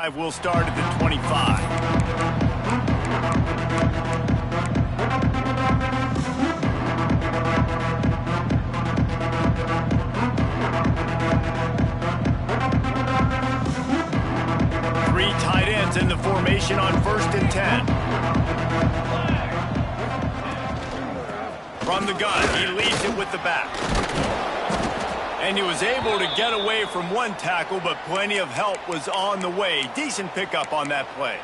Will start at the 25. Three tight ends in the formation on 1st and 10. From the gun, he leads it with the back. And he was able to get away from one tackle, but plenty of help was on the way. Decent pickup on that play.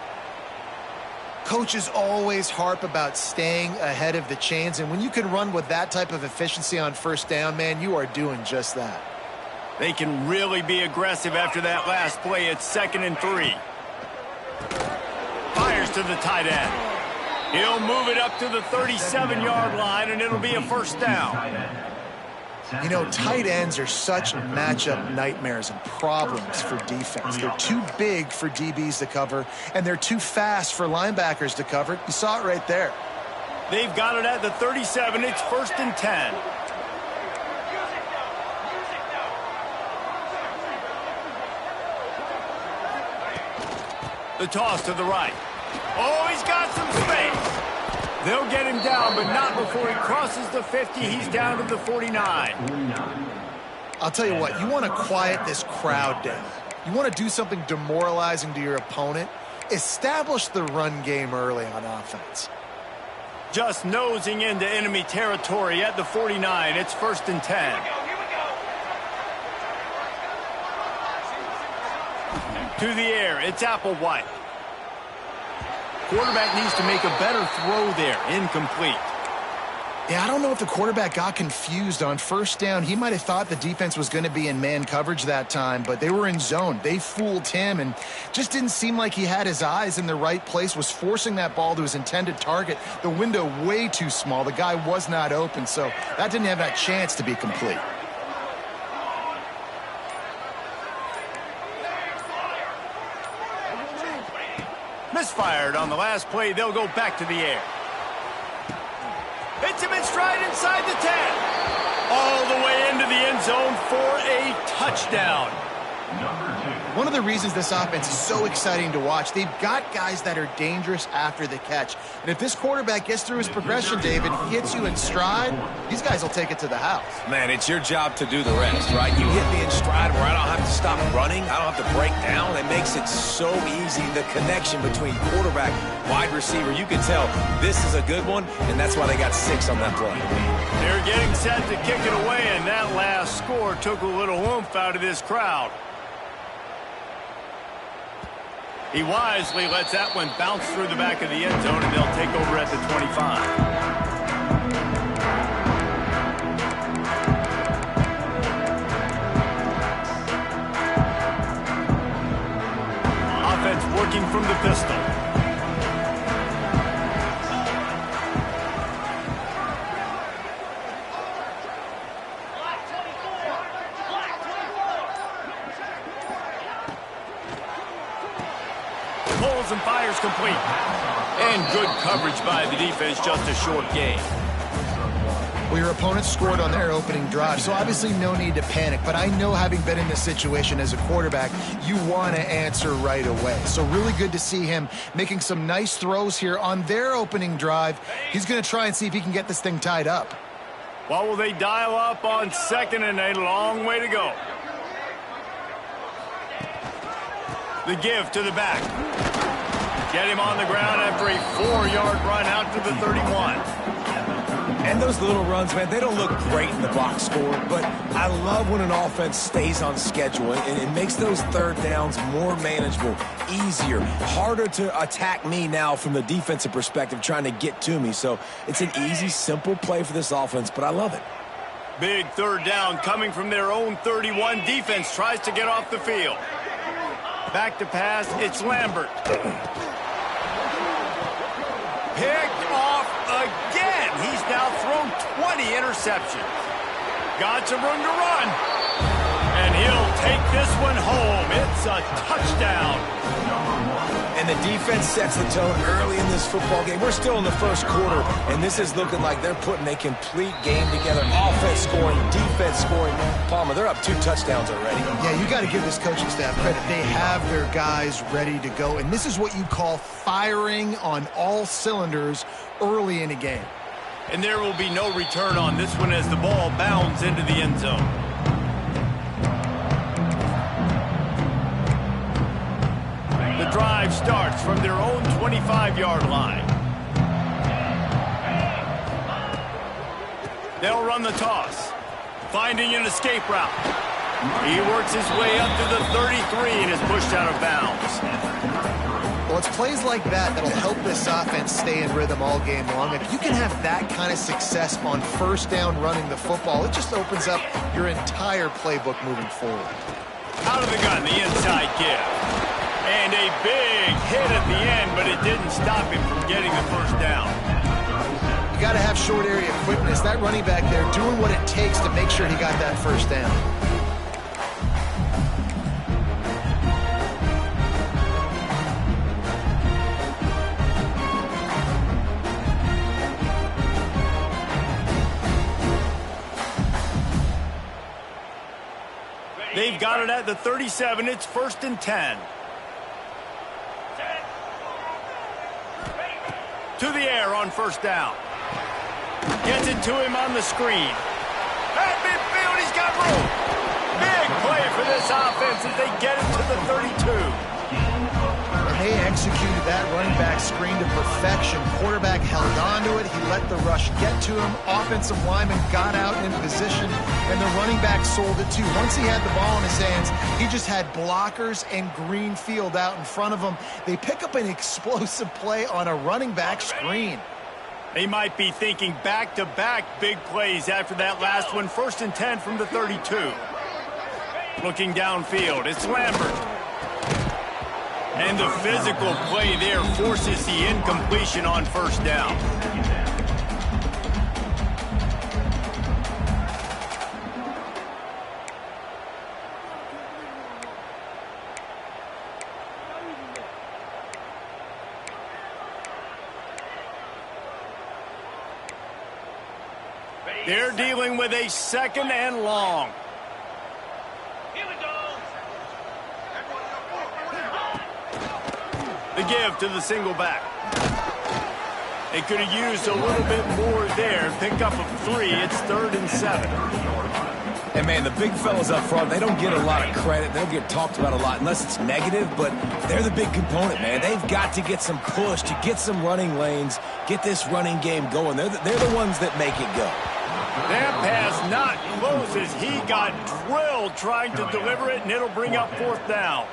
Coaches always harp about staying ahead of the chains, and when you can run with that type of efficiency on 1st down, man, you are doing just that. They can really be aggressive after that last play. It's 2nd and 3. Fires to the tight end. He'll move it up to the 37-yard line, and it'll be a 1st down. You know, tight ends are such matchup nightmares and problems for defense. They're too big for DBs to cover, and they're too fast for linebackers to cover. You saw it right there. They've got it at the 37. It's 1st and 10. The toss to the right. Oh, he's got some space. They'll get him down, but not before he crosses the 50. He's down to the 49. I'll tell you what, you want to quiet this crowd down. You want to do something demoralizing to your opponent. Establish the run game early on offense. Just nosing into enemy territory at the 49. It's 1st and 10. To the air, it's Applewhite. Quarterback needs to make a better throw there. Incomplete. Yeah, I don't know if the quarterback got confused on 1st down. He might have thought the defense was going to be in man coverage that time, but they were in zone. They fooled him and just didn't seem like he had his eyes in the right place, was forcing that ball to his intended target. The window way too small. The guy was not open, so that didn't have that chance to be complete. Misfired on the last play. They'll go back to the air. Hits him in stride inside the 10. All the way into the end zone for a touchdown. One of the reasons this offense is so exciting to watch, they've got guys that are dangerous after the catch. And if this quarterback gets through his progression, David, hits you in stride, these guys will take it to the house. Man, it's your job to do the rest, right? You hit me in stride where I don't have to stop running. I don't have to break down. It makes it so easy. The connection between quarterback, wide receiver, you can tell this is a good one, and that's why they got 6 on that play. They're getting set to kick it away, and that last score took a little oomph out of this crowd. He wisely lets that one bounce through the back of the end zone, and they'll take over at the 25. Offense working from the pistol. Pulls and fires complete. And good coverage by the defense, just a short gain. Well, your opponent scored on their opening drive, so obviously no need to panic. But I know, having been in this situation as a quarterback, you want to answer right away. So really good to see him making some nice throws here on their opening drive. He's going to try and see if he can get this thing tied up. What will they dial up on 2nd and a long way to go? The give to the back. Get him on the ground after a 4-yard run out to the 31. And those little runs, man, they don't look great in the box score, but I love when an offense stays on schedule, and it makes those 3rd downs more manageable, easier, harder to attack me now from the defensive perspective trying to get to me. So it's an easy, simple play for this offense, but I love it. Big 3rd down coming from their own 31. Defense tries to get off the field. Back to pass, it's Lambert. Picked off again. He's now thrown 20 interceptions. Got some room to run. And he'll take this one home. It's a touchdown. And the defense sets the tone early in this football game. We're still in the first quarter, and this is looking like they're putting a complete game together. Offense scoring, defense scoring. Palmer, they're up 2 touchdowns already. Yeah, you got to give this coaching staff credit. They have their guys ready to go, and this is what you call firing on all cylinders early in a game. And there will be no return on this one as the ball bounds into the end zone. The drive starts from their own 25-yard line. They'll run the toss, finding an escape route. He works his way up to the 33 and is pushed out of bounds. Well, it's plays like that that'll help this offense stay in rhythm all game long. If you can have that kind of success on first down running the football, it just opens up your entire playbook moving forward. Out of the gun, the inside give. And a big hit at the end, but it didn't stop him from getting the first down. You got to have short area quickness. That running back there doing what it takes to make sure he got that first down. They've got it at the 37. It's 1st and 10. To the air on first down. Gets it to him on the screen. At midfield, he's got room. Big play for this offense as they get it to the 32. And they executed that running back screen to perfection. Quarterback held on to it. He let the rush get to him. Offensive lineman got out in position, and the running back sold it too. Once he had the ball in his hands, he just had blockers and green field out in front of him. They pick up an explosive play on a running back screen. They might be thinking back-to-back big plays after that last one. 1st and 10 from the 32. Looking downfield, it's Lambert. And the physical play there forces the incompletion on first down. They're dealing with a 2nd and long. The give to the single back. They could have used a little bit more there. Pick up of 3. It's 3rd and 7. And, man, the big fellas up front, they don't get a lot of credit. They don't get talked about a lot unless it's negative, but they're the big component, man. They've got to get some push, to get some running lanes, get this running game going. They're the ones that make it go. That pass not close as he got drilled trying to deliver it, and it'll bring up 4th down.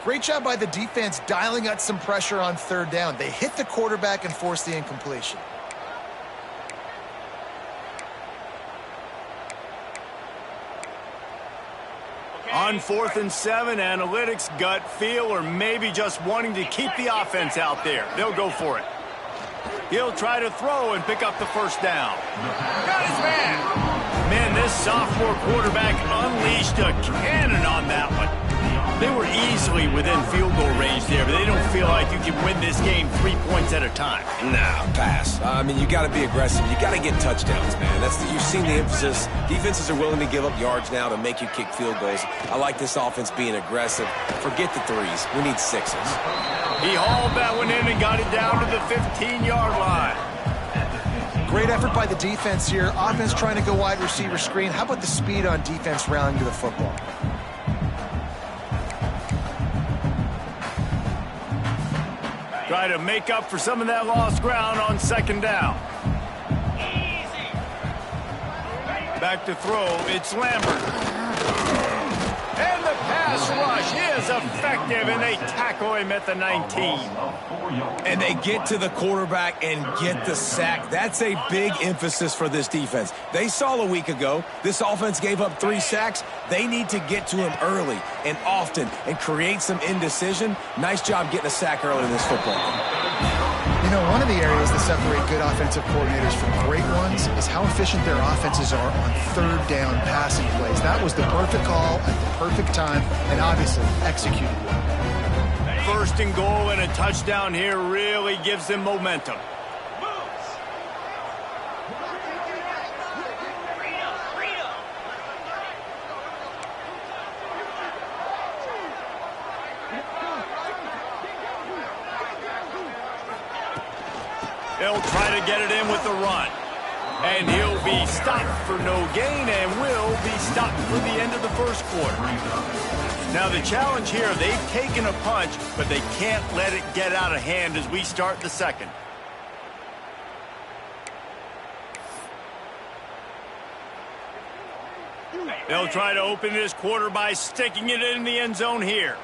Great job by the defense dialing out some pressure on 3rd down. They hit the quarterback and forced the incompletion. On 4th and 7, analytics, gut feel, or maybe just wanting to keep the offense out there. They'll go for it. He'll try to throw and pick up the first down. Got his man. Man, this sophomore quarterback unleashed a cannon on that one. They were easily within field goal range there, but they don't feel like you can win this game 3 points at a time. Nah, pass. I mean, you got to be aggressive. You got to get touchdowns, man. You've seen the emphasis. Defenses are willing to give up yards now to make you kick field goals. I like this offense being aggressive. Forget the 3s. We need 6s. He hauled that one in and got it down to the 15-yard line. Great effort by the defense here. Offense trying to go wide receiver screen. How about the speed on defense rallying to the football? Try to make up for some of that lost ground on 2nd down. Back to throw, it's Lambert. And the pass rush is effective, and they tackle him at the 19. And they get to the quarterback and get the sack. That's a big emphasis for this defense. They saw a week ago, this offense gave up 3 sacks. They need to get to him early and often and create some indecision. Nice job getting a sack early in this football game. You one of the areas that separate good offensive coordinators from great ones is how efficient their offenses are on third down passing plays. That was the perfect call at the perfect time and obviously executed well. First and goal and a touchdown here really gives them momentum. He'll try to get it in with the run. And he'll be stopped for no gain and will be stopped for the end of the first quarter. Now the challenge here, they've taken a punch, but they can't let it get out of hand as we start the second. They'll try to open this quarter by sticking it in the end zone here.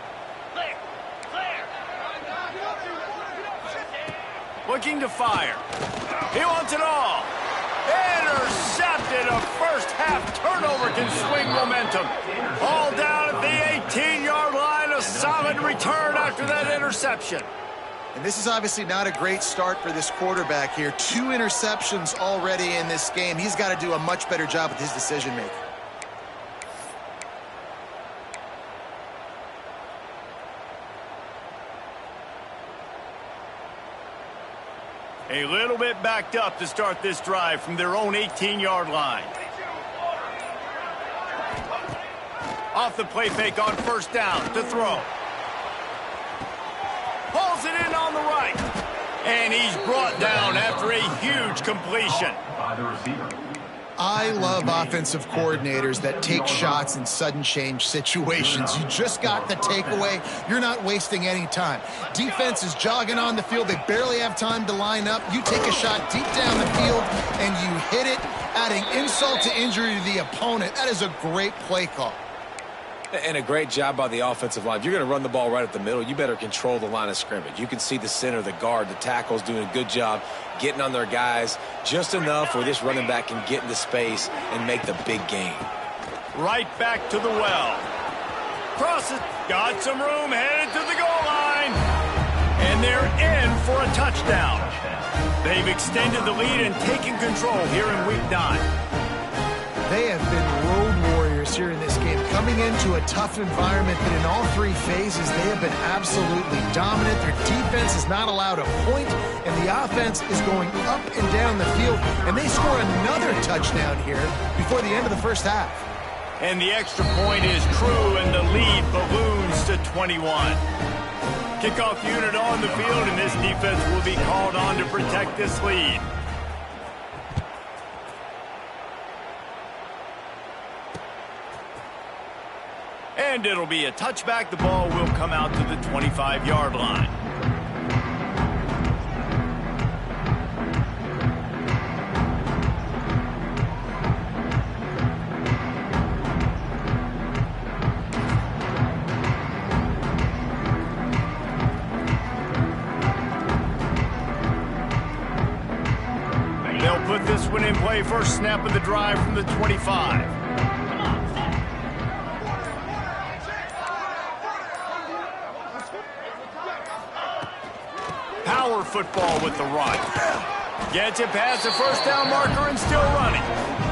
Looking to fire. He wants it all. Intercepted. A first-half turnover can swing momentum. All down at the 18-yard line. A solid return after that interception. And this is obviously not a great start for this quarterback here. 2 interceptions already in this game. He's got to do a much better job with his decision-making. A little bit backed up to start this drive from their own 18-yard line. Off the play fake on first down to throw. Pulls it in on the right. And he's brought down after a huge completion. I love offensive coordinators that take shots in sudden change situations. You just got the takeaway. You're not wasting any time. Defense is jogging on the field. They barely have time to line up. You take a shot deep down the field, and you hit it, adding insult to injury to the opponent. That is a great play call. And a great job by the offensive line. If you're going to run the ball right up the middle, you better control the line of scrimmage. You can see the center, the guard, the tackles doing a good job getting on their guys just enough where this running back can get into space and make the big gain. Right back to the well. Crosses. Got some room, headed to the goal line. And they're in for a touchdown. They've extended the lead and taken control here in Week 9. They have been road warriors here in this game, coming into a tough environment, but in all 3 phases, they have been absolutely dominant. Their defense is not allowed a point, and the offense is going up and down the field, and they score another touchdown here before the end of the first half. And the extra point is true, and the lead balloons to 21. Kickoff unit on the field, and this defense will be called on to protect this lead. And it'll be a touchback. The ball will come out to the 25-yard line. They'll put this one in play. First snap of the drive from the 25. Power football with the run. Gets it past the first down marker and still running.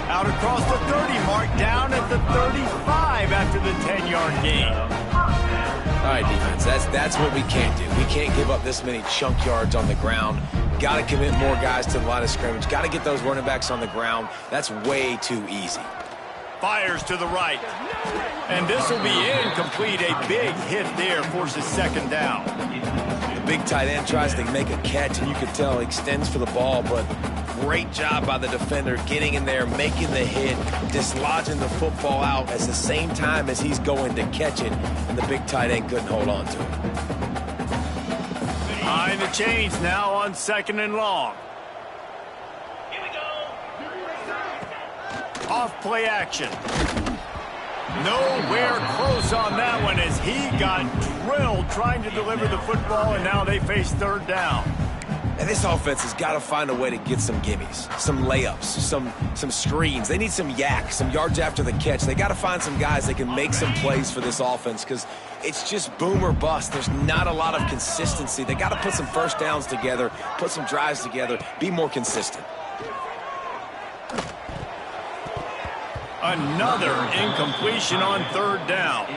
Out across the 30 mark, down at the 35 after the 10-yard gain. All right, defense, that's what we can't do. We can't give up this many chunk yards on the ground. Got to commit more guys to the line of scrimmage. Got to get those running backs on the ground. That's way too easy. Fires to the right. And this will be incomplete. A big hit there forces second down. Big tight end tries to make a catch, and you can tell he extends for the ball, but great job by the defender getting in there, making the hit, dislodging the football out at the same time as he's going to catch it, and the big tight end couldn't hold on to it. Behind the chains now on second and long. Here we go. Off play action. Nowhere close on that one as he got drilled trying to deliver the football, and now they face third down. And this offense has got to find a way to get some gimmies, some layups, some screens. They need some yak, some yards after the catch. They got to find some guys that can make some plays for this offense because it's just boom or bust. There's not a lot of consistency. They got to put some first downs together, put some drives together, be more consistent. Another incompletion on third down.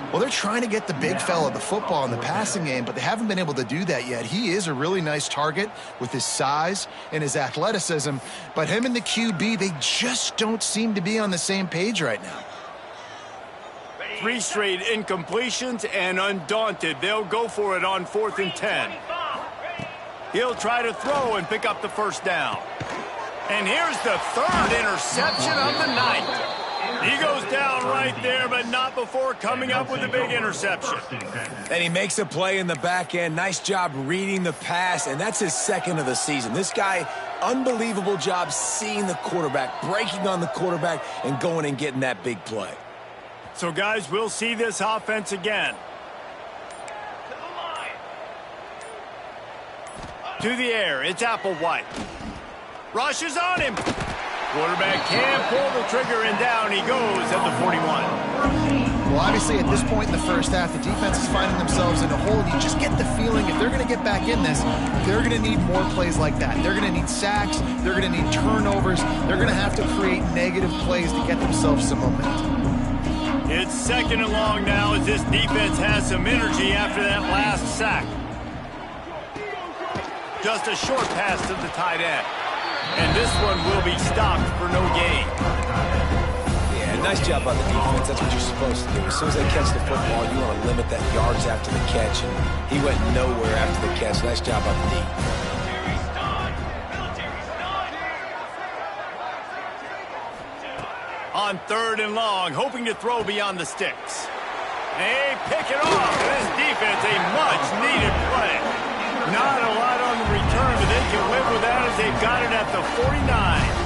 Well, they're trying to get the big fella the football in the passing game, but they haven't been able to do that yet. He is a really nice target with his size and his athleticism, but him and the QB, they just don't seem to be on the same page right now. 3 straight incompletions, and undaunted, they'll go for it on 4th and 10. He'll try to throw and pick up the first down. And here's the 3rd interception of the night. He goes down right there, but not before coming up with a big interception. And he makes a play in the back end. Nice job reading the pass, and that's his 2nd of the season. This guy, unbelievable job seeing the quarterback, breaking on the quarterback, and going and getting that big play. So, guys, we'll see this offense again. To the air, it's Applewhite. Rushes on him. Quarterback can't pull the trigger, and down he goes at the 41. Well, obviously, at this point in the first half, the defense is finding themselves in a hole. You just get the feeling if they're going to get back in this, they're going to need more plays like that. They're going to need sacks. They're going to need turnovers. They're going to have to create negative plays to get themselves some momentum. It's 2nd and long now as this defense has some energy after that last sack. Just a short pass to the tight end. And this one will be stopped for no gain. Yeah, nice job by the defense. That's what you're supposed to do. As soon as they catch the football, you want to limit that yards after the catch. And he went nowhere after the catch. Nice job by the D. On 3rd and long, hoping to throw beyond the sticks. They pick it off. This defense, a much-needed play. Not a lot on the return, but they can live with that as they've got it at the 49.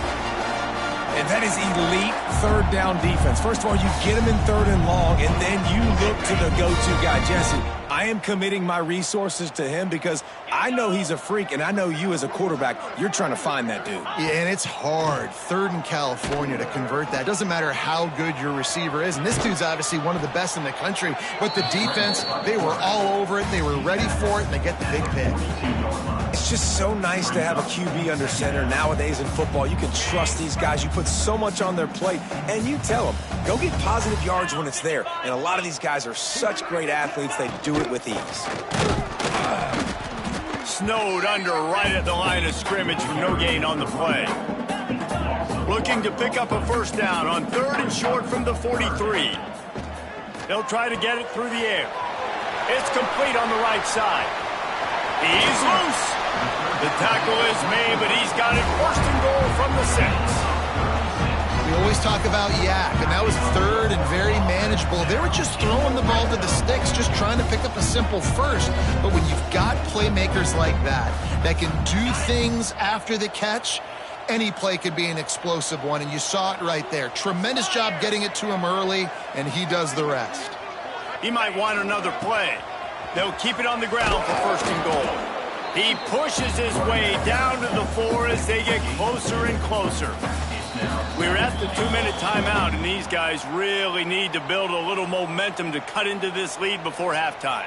And that is elite 3rd down defense. First of all, you get him in 3rd and long, and then you look to the go-to guy. Jesse, I am committing my resources to him because I know he's a freak, and I know you as a quarterback, you're trying to find that dude. Yeah, and it's hard, 3rd in California, to convert that. Doesn't matter how good your receiver is, and this dude's obviously one of the best in the country, but the defense, they were all over it, they were ready for it, and they get the big pick. It's just so nice to have a QB under center. Nowadays in football, you can trust these guys. You put so much on their plate, and you tell them, go get positive yards when it's there. And a lot of these guys are such great athletes, they do it with ease. Snowed under right at the line of scrimmage for no gain on the play. Looking to pick up a first down on 3rd and short from the 43. They'll try to get it through the air. It's complete on the right side. He's loose. The tackle is made, but he's got it 1st and goal from the 6. We always talk about yak, and that was 3rd and very manageable. They were just throwing the ball to the sticks, just trying to pick up a simple first. But when you've got playmakers like that can do things after the catch, any play could be an explosive one, and you saw it right there. Tremendous job getting it to him early, and he does the rest. He might want another play. They'll keep it on the ground for 1st and goal. He pushes his way down to the 4 as they get closer and closer. We're at the 2-minute timeout, and these guys really need to build a little momentum to cut into this lead before halftime.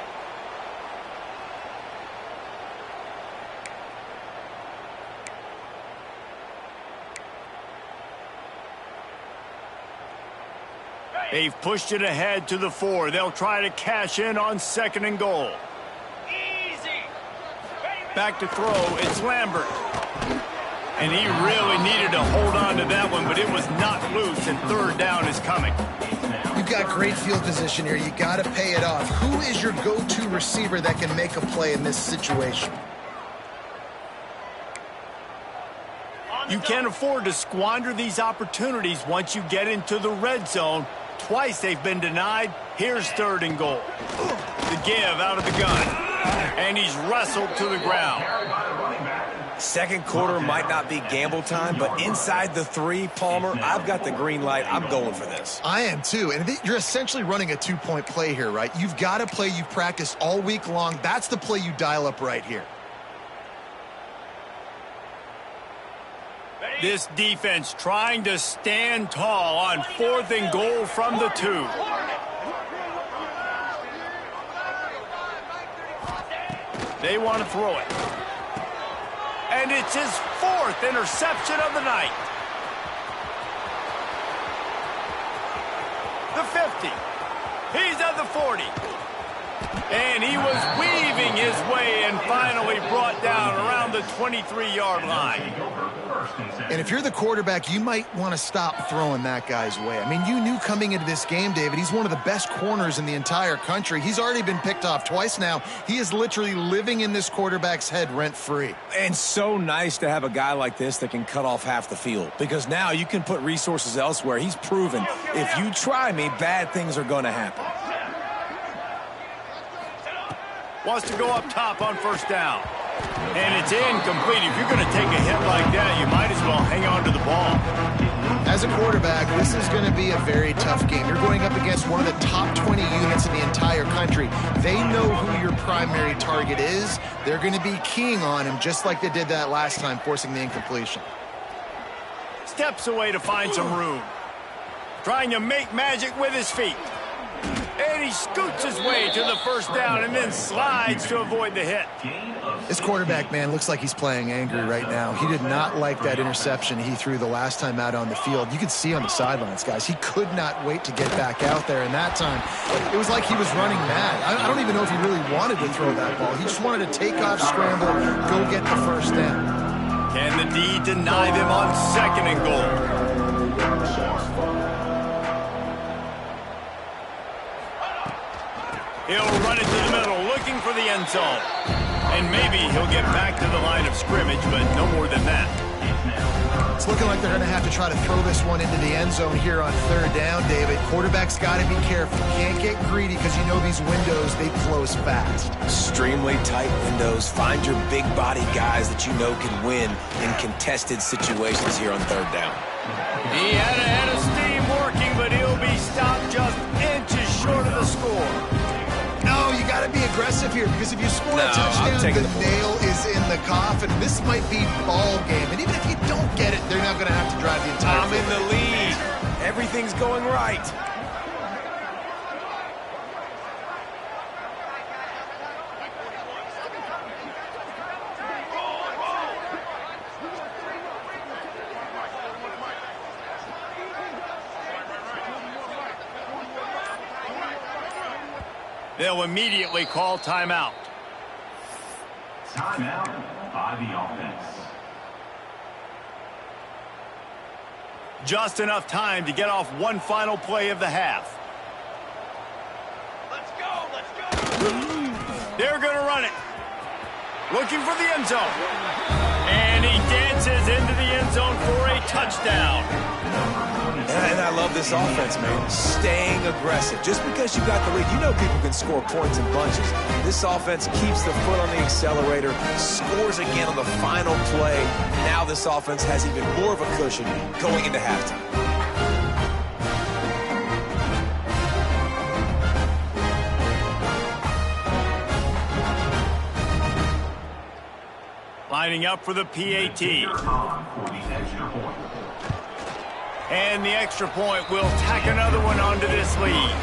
They've pushed it ahead to the 4. They'll try to cash in on 2nd and goal. Easy. Back to throw, it's Lambert. And he really needed to hold on to that one, but it was not loose, and 3rd down is coming. You've got great field position here. You got to pay it off. Who is your go-to receiver that can make a play in this situation? You can't afford to squander these opportunities once you get into the red zone. Twice they've been denied. Here's 3rd and goal. The give out of the gun. And he's wrestled to the ground. 2nd quarter might not be gamble time, but inside the 3, Palmer, I've got the green light. I'm going for this. I am too, and you're essentially running a 2-point play here, right? You've got a play you've practiced all week long. That's the play you dial up right here. This defense trying to stand tall on 4th and goal from the 2. They want to throw it. And it's his 4th interception of the night. The 50. He's at the 40. And he was weaving his way and finally brought down around the 23-yard line. And if you're the quarterback, you might want to stop throwing that guy's way. I mean, you knew coming into this game, David, he's one of the best corners in the entire country. He's already been picked off twice now. He is literally living in this quarterback's head rent-free. And so nice to have a guy like this that can cut off half the field, because now you can put resources elsewhere. He's proven if you try me, bad things are going to happen. Wants to go up top on 1st down. And it's incomplete. If you're going to take a hit like that, you might as well hang on to the ball. As a quarterback, this is going to be a very tough game. You're going up against one of the top 20 units in the entire country. They know who your primary target is. They're going to be keying on him just like they did that last time, forcing the incompletion. Steps away to find some room. Trying to make magic with his feet. And he scoots his way to the 1st down and then slides to avoid the hit. This quarterback, man, looks like he's playing angry right now. He did not like that interception he threw the last time out on the field. You could see on the sidelines, guys, he could not wait to get back out there. And that time, it was like he was running mad. I don't even know if he really wanted to throw that ball. He just wanted to take off, scramble, go get the 1st down. Can the D deny them on 2nd and goal? He'll run it to the middle, looking for the end zone. And maybe he'll get back to the line of scrimmage, but no more than that. It's looking like they're going to have to try to throw this one into the end zone here on 3rd down, David. Quarterback's got to be careful. Can't get greedy because you know these windows, they close fast. Extremely tight windows. Find your big body guys that you know can win in contested situations here on 3rd down. He had a head of steam working, but he'll be stopped just inches short of the score. No, you got to be aggressive here because if you score a touchdown, the nail is in the coffin. This might be ball game. And even if you don't get it, they're not going to have to drive the entire field. I'm in the lead. Everything's going right. They'll immediately call timeout. Timeout by the offense. Just enough time to get off one final play of the half. Let's go! They're going to run it. Looking for the end zone. And he dances into the end zone for a touchdown. And I love this offense, man. Staying aggressive. Just because you got the lead, you know people can score points in bunches. This offense keeps the foot on the accelerator, scores again on the final play. Now this offense has even more of a cushion going into halftime. Lining up for the PAT. And the extra point will tack another one onto this lead.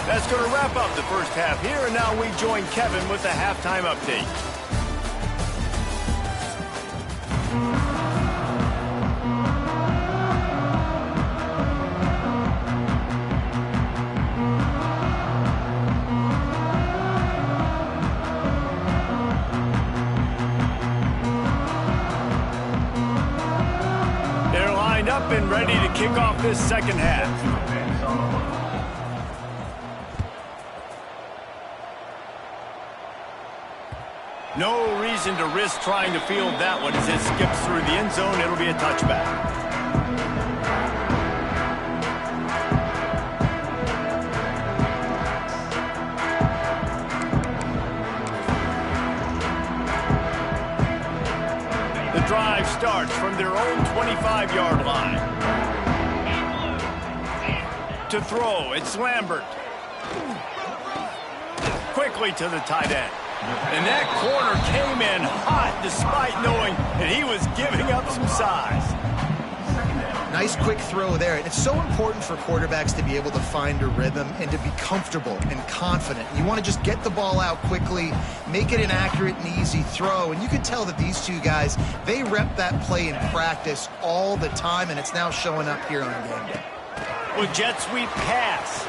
That's going to wrap up the first half here, and now we join Kevin with the halftime update. Up and ready to kick off this second half. No reason to risk trying to field that one as it skips through the end zone. It'll be a touchback. Drive starts from their own 25-yard line. To throw, it's Lambert. Quickly to the tight end. And that corner came in hot despite knowing that he was giving up some size. Nice quick throw there. And it's so important for quarterbacks to be able to find a rhythm and to be comfortable and confident. You want to just get the ball out quickly, make it an accurate and easy throw. And you can tell that these two guys, they rep that play in practice all the time, and it's now showing up here on game day. Well, jet sweep pass.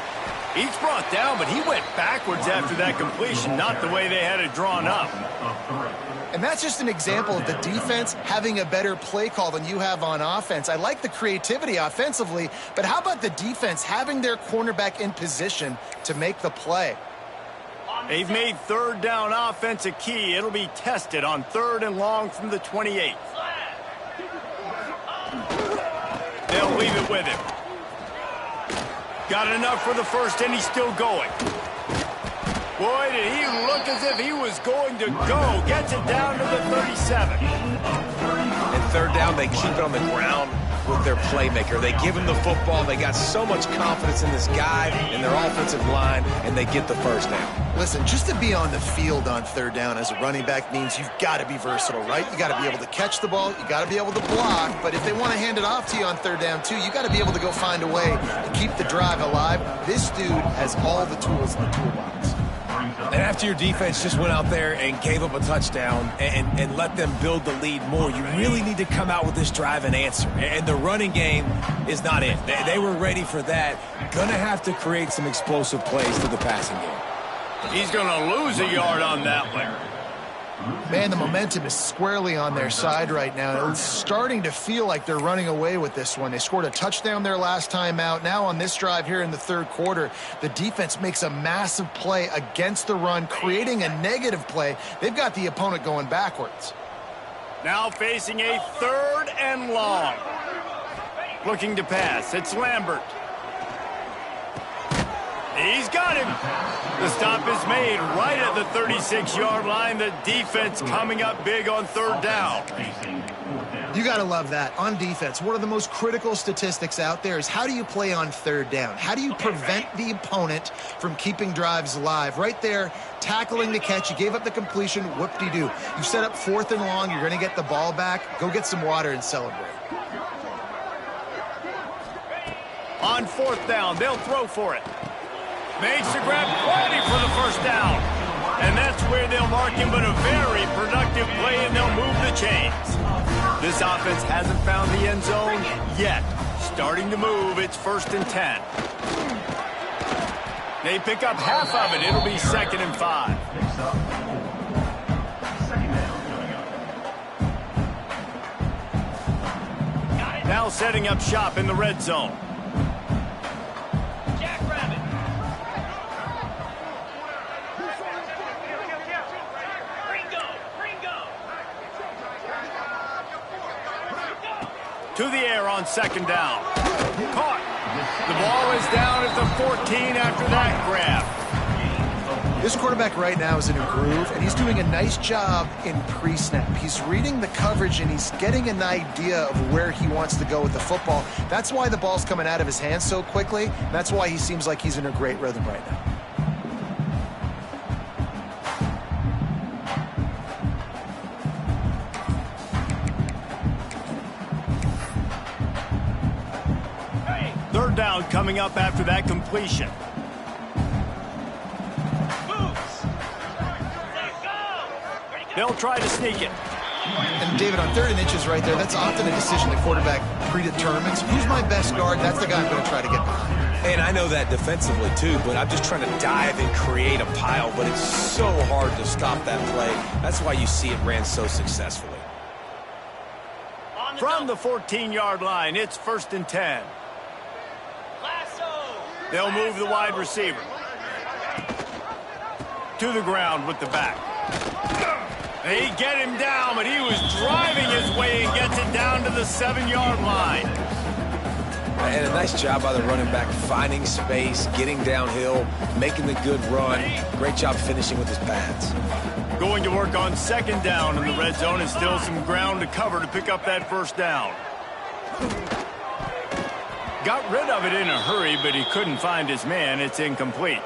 He's brought down, but he went backwards after that completion, not the way they had it drawn up. And that's just an example of the defense having a better play call than you have on offense. I like the creativity offensively, but how about the defense having their cornerback in position to make the play? They've made third down offense a key. It'll be tested on 3rd and long from the 28. They'll leave it with him. Got enough for the first, and he's still going. Boy, did he look as if he was going to go. Gets it down to the 37. And 3rd down, they keep it on the ground with their playmaker. They give him the football. They got so much confidence in this guy and their offensive line, and they get the first down. Listen, just to be on the field on 3rd down as a running back means you've got to be versatile, right? You got to be able to catch the ball. You got to be able to block. But if they want to hand it off to you on 3rd down, too, you got to be able to go find a way to keep the drive alive. This dude has all the tools in the toolbox. And after your defense just went out there and gave up a touchdown and let them build the lead more, you really need to come out with this drive and answer. And the running game is not it. They were ready for that. Gonna have to create some explosive plays to the passing game. He's going to lose a yard on that one. Man, the momentum is squarely on their side right now. It's starting to feel like they're running away with this one. They scored a touchdown their last time out. Now on this drive here in the 3rd quarter, the defense makes a massive play against the run, creating a negative play. They've got the opponent going backwards. Now facing a 3rd and long. Looking to pass. It's Lambert. He's got him. The stop is made right at the 36-yard line. The defense coming up big on 3rd down. You got to love that. On defense, one of the most critical statistics out there is how do you play on 3rd down? How do you prevent the opponent from keeping drives alive? Right there, tackling the catch. You gave up the completion. Whoop-de-doo. You set up 4th and long. You're going to get the ball back. Go get some water and celebrate. On 4th down, they'll throw for it. Makes the grab, ready for the first down. And that's where they'll mark him, but a very productive play, and they'll move the chains. This offense hasn't found the end zone yet. Starting to move, it's 1st and 10. They pick up half of it. It'll be 2nd and 5. Now setting up shop in the red zone. To the air on 2nd down. Caught. The ball is down at the 14 after that grab. This quarterback right now is in a groove, and he's doing a nice job in pre-snap. He's reading the coverage, and he's getting an idea of where he wants to go with the football. That's why the ball's coming out of his hands so quickly. That's why he seems like he's in a great rhythm right now. Down coming up after that completion. They'll try to sneak it. And David, on 3rd and inches right there, that's often a decision the quarterback predetermines. Who's my best guard? That's the guy I'm going to try to get behind. And I know that defensively too, but I'm just trying to dive and create a pile, but it's so hard to stop that play. That's why you see it ran so successfully. From the 14-yard line, it's 1st and 10. They'll move the wide receiver to the ground with the back. They get him down, but he was driving his way and gets it down to the 7-yard line. And a nice job by the running back, finding space, getting downhill, making the good run. Great job finishing with his pads. Going to work on 2nd down in the red zone, and still some ground to cover to pick up that 1st down. Got rid of it in a hurry, but he couldn't find his man. It's incomplete.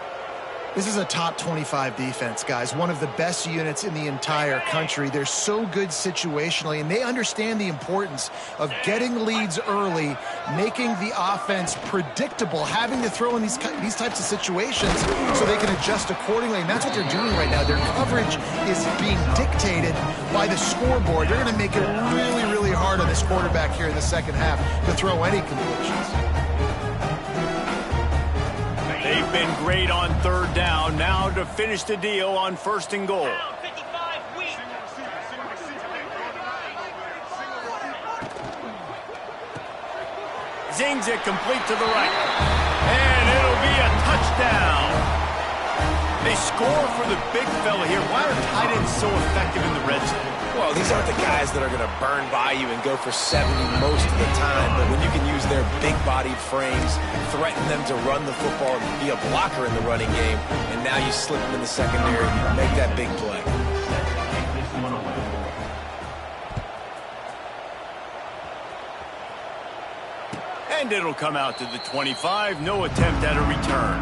This is a top 25 defense, guys. One of the best units in the entire country. They're so good situationally, and they understand the importance of getting leads early, making the offense predictable, having to throw in these types of situations so they can adjust accordingly, and that's what they're doing right now. Their coverage is being dictated by the scoreboard. They're going to make it really, really hard on this quarterback here in the second half to throw any completions. They've been great on third down. Now to finish the deal on first and goal. Zings it complete to the right. And it'll be a touchdown. They score for the big fella here. Why are tight ends so effective in the red zone? Well, these aren't the guys that are going to burn by you and go for 70 most of the time, but when you can use their big-bodied frames, threaten them to run the football and be a blocker in the running game, and now you slip them in the secondary, make that big play. And it'll come out to the 25. No attempt at a return.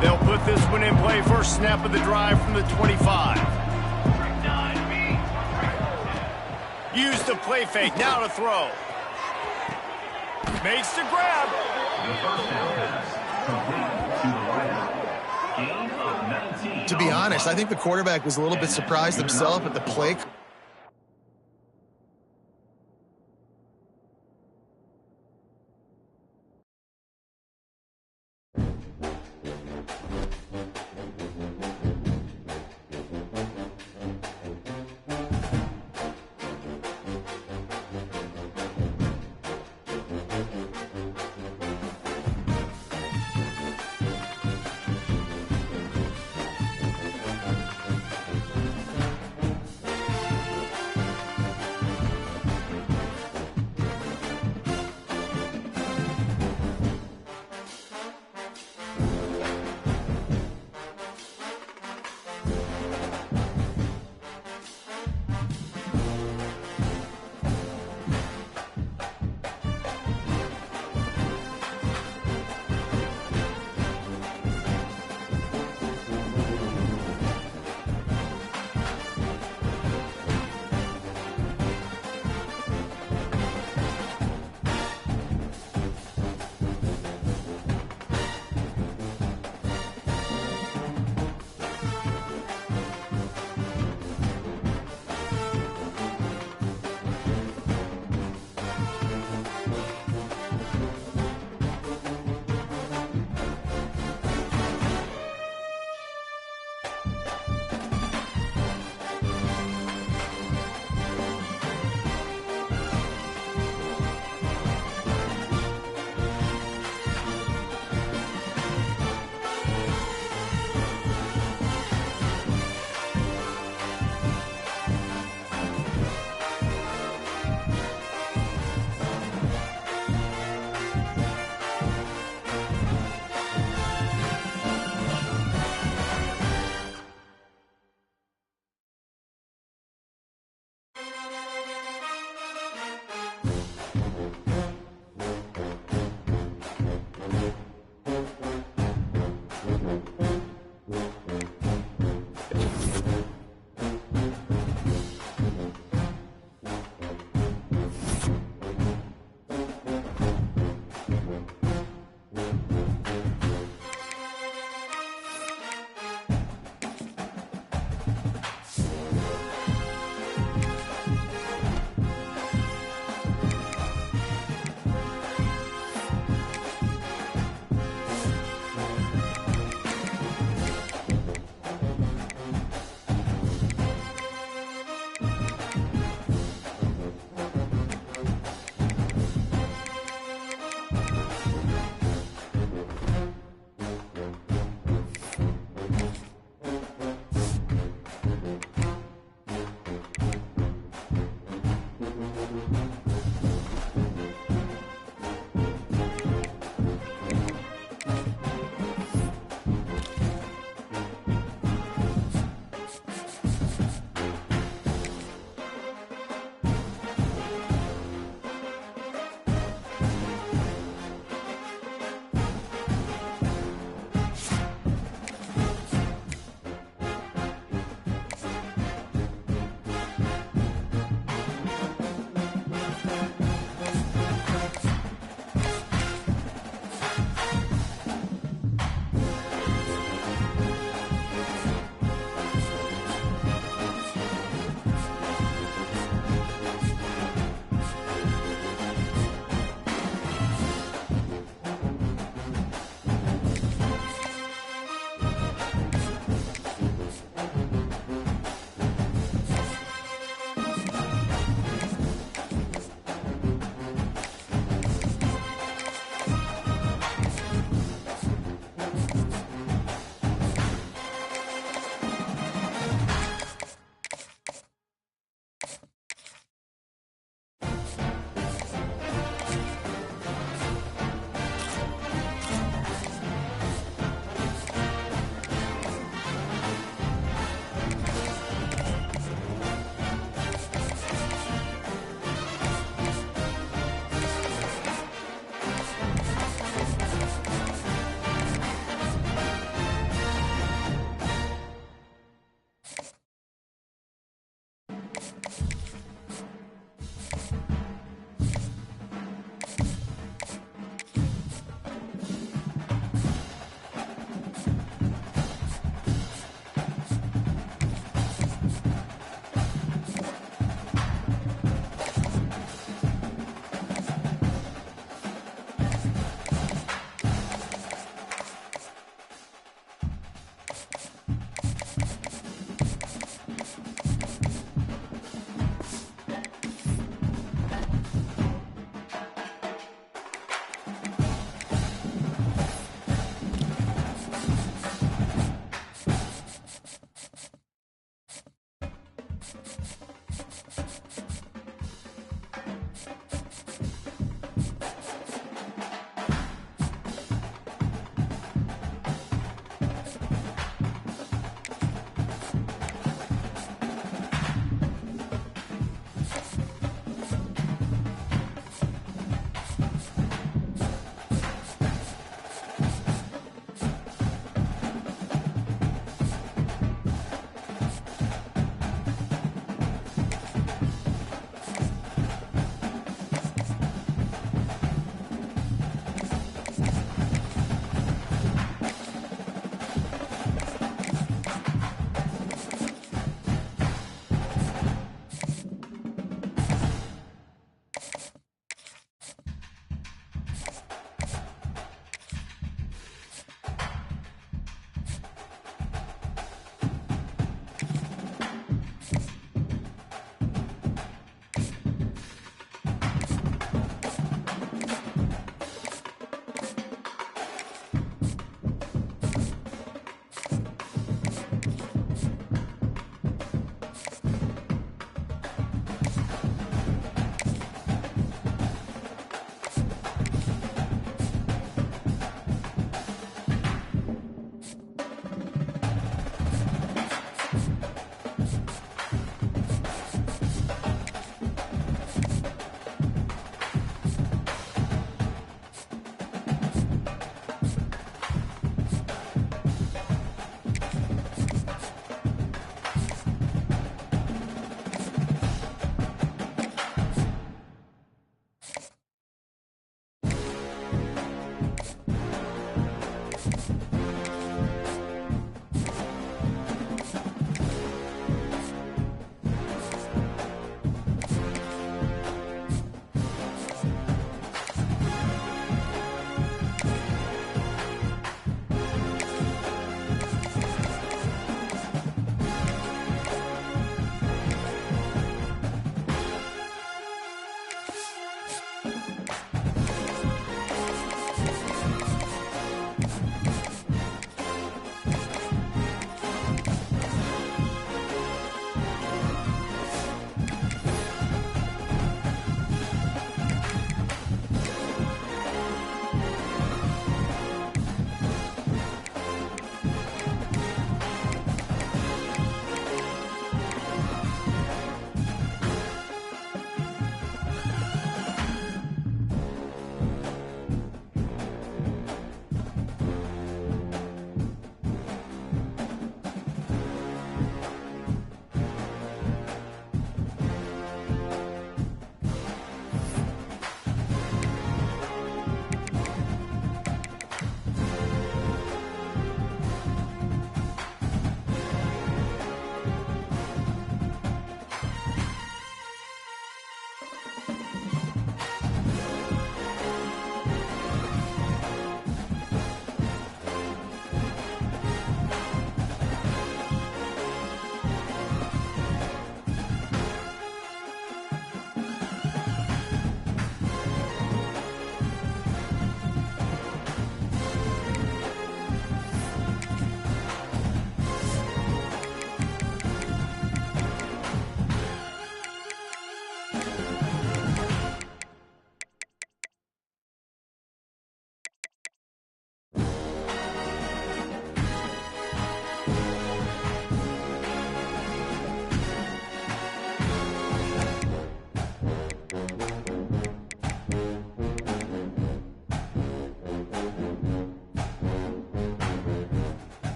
They'll put this one in play. First snap of the drive from the 25. Use the play fake. Now to throw. Makes the grab. To be honest, I think the quarterback was a little bit surprised himself at the play.